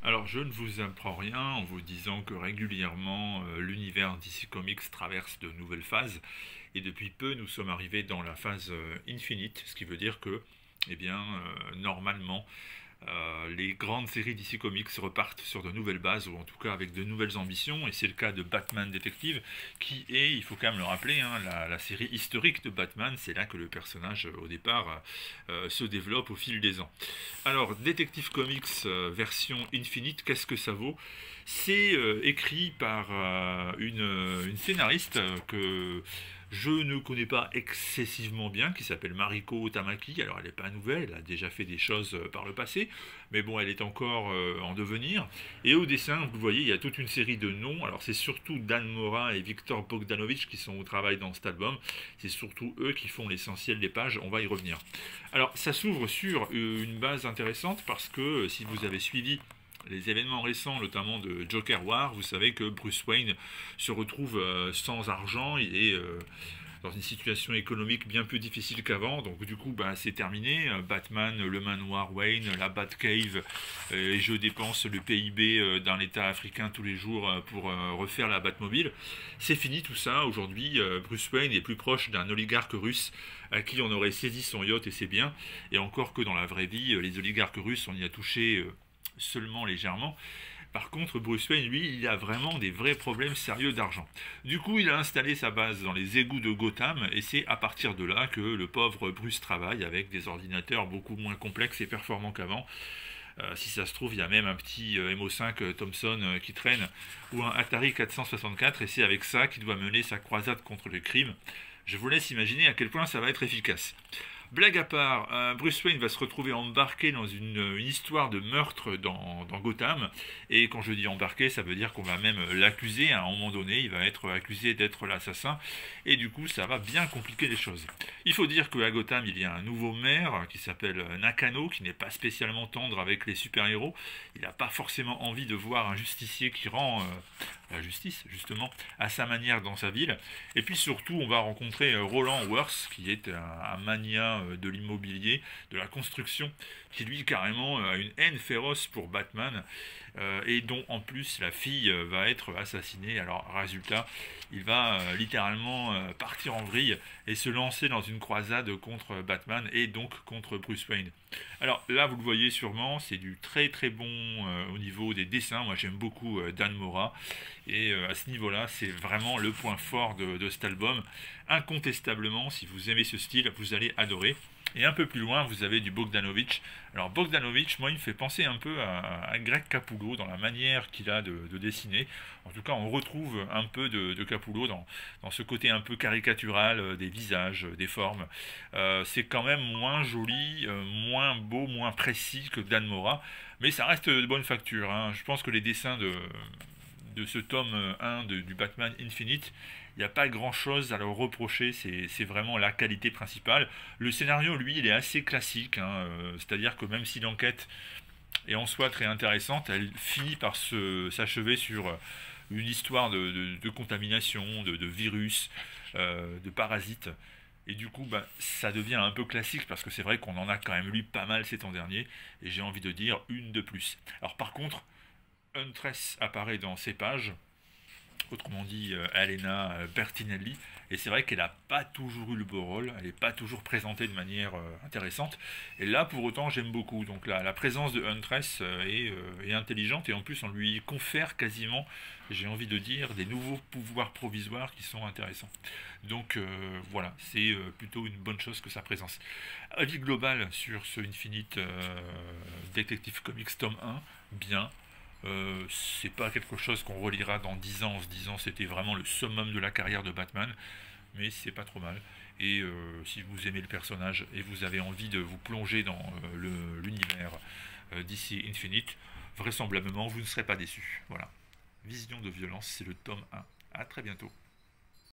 Alors, je ne vous apprends rien en vous disant que régulièrement, l'univers DC Comics traverse de nouvelles phases. Et depuis peu, nous sommes arrivés dans la phase Infinite, ce qui veut dire que, eh bien, normalement, les grandes séries DC Comics repartent sur de nouvelles bases, ou en tout cas avec de nouvelles ambitions, et c'est le cas de Batman Détective, qui est, il faut quand même le rappeler, hein, la série historique de Batman. C'est là que le personnage, au départ, se développe au fil des ans. Alors, Detective Comics version Infinite, qu'est-ce que ça vaut? C'est écrit par une scénariste que je ne connais pas excessivement bien, qui s'appelle Mariko Tamaki. Alors elle n'est pas nouvelle, elle a déjà fait des choses par le passé, mais bon, elle est encore en devenir. Et au dessin, vous voyez, il y a toute une série de noms. Alors c'est surtout Dan Mora et Viktor Bogdanovich qui sont au travail dans cet album. C'est surtout eux qui font l'essentiel des pages, on va y revenir. Alors ça s'ouvre sur une base intéressante parce que si vous avez suivi les événements récents, notamment de Joker War, vous savez que Bruce Wayne se retrouve sans argent, il est dans une situation économique bien plus difficile qu'avant, donc du coup bah, c'est terminé, Batman, le manoir Wayne, la Batcave, et je dépense le PIB d'un état africain tous les jours pour refaire la Batmobile, c'est fini tout ça. Aujourd'hui Bruce Wayne est plus proche d'un oligarque russe à qui on aurait saisi son yacht et ses biens, et encore que dans la vraie vie, les oligarques russes, on y a touché seulement légèrement. Par contre, Bruce Wayne, lui, il a vraiment des vrais problèmes sérieux d'argent. Du coup, il a installé sa base dans les égouts de Gotham, et c'est à partir de là que le pauvre Bruce travaille avec des ordinateurs beaucoup moins complexes et performants qu'avant. Si ça se trouve, il y a même un petit MO5 Thomson qui traîne, ou un Atari 464, et c'est avec ça qu'il doit mener sa croisade contre le crime. Je vous laisse imaginer à quel point ça va être efficace. Blague à part, Bruce Wayne va se retrouver embarqué dans une histoire de meurtre dans Gotham. Et quand je dis embarqué, ça veut dire qu'on va même l'accuser. À un moment donné, il va être accusé d'être l'assassin. Et du coup, ça va bien compliquer les choses. Il faut dire qu'à Gotham, il y a un nouveau maire qui s'appelle Nakano, qui n'est pas spécialement tendre avec les super-héros. Il n'a pas forcément envie de voir un justicier qui rend la justice, justement, à sa manière dans sa ville. Et puis surtout, on va rencontrer Roland Worth, qui est un mania de l'immobilier, de la construction, qui lui carrément a une haine féroce pour Batman, et dont en plus la fille va être assassinée. Alors résultat, il va littéralement partir en vrille et se lancer dans une croisade contre Batman et donc contre Bruce Wayne. Alors là, vous le voyez sûrement, c'est du très très bon au niveau des dessins. Moi j'aime beaucoup Dan Mora, et à ce niveau-là, c'est vraiment le point fort de cet album. Incontestablement, si vous aimez ce style, vous allez adorer. Et un peu plus loin, vous avez du Bogdanovich. Alors Bogdanovich, moi, il me fait penser un peu à Greg Capullo dans la manière qu'il a de dessiner. En tout cas, on retrouve un peu de Capullo dans ce côté un peu caricatural des visages, des formes. C'est quand même moins joli, moins beau, moins précis que Dan Mora, mais ça reste de bonne facture, hein. Je pense que les dessins de ce tome 1 du Batman Infinite, il n'y a pas grand chose à leur reprocher, c'est vraiment la qualité principale. Le scénario, lui, il est assez classique, hein, c'est-à-dire que même si l'enquête est en soi très intéressante, elle finit par s'achever sur une histoire de contamination, de virus, de parasites. Et du coup, bah, ça devient un peu classique parce que c'est vrai qu'on en a quand même lu pas mal ces temps derniers, et j'ai envie de dire une de plus. Alors par contre, Huntress apparaît dans ces pages, autrement dit Elena Bertinelli, et c'est vrai qu'elle n'a pas toujours eu le beau rôle, elle n'est pas toujours présentée de manière intéressante, et là pour autant j'aime beaucoup. Donc la présence de Huntress est intelligente, et en plus on lui confère quasiment, j'ai envie de dire, des nouveaux pouvoirs provisoires qui sont intéressants. Donc voilà, c'est plutôt une bonne chose que sa présence. Avis global sur ce Infinite Detective Comics tome 1, bien. C'est pas quelque chose qu'on relira dans 10 ans en se disant c'était vraiment le summum de la carrière de Batman, mais c'est pas trop mal. Et si vous aimez le personnage et vous avez envie de vous plonger dans l'univers DC Infinite, vraisemblablement vous ne serez pas déçu. Voilà. Vision de violence, c'est le tome 1. A très bientôt.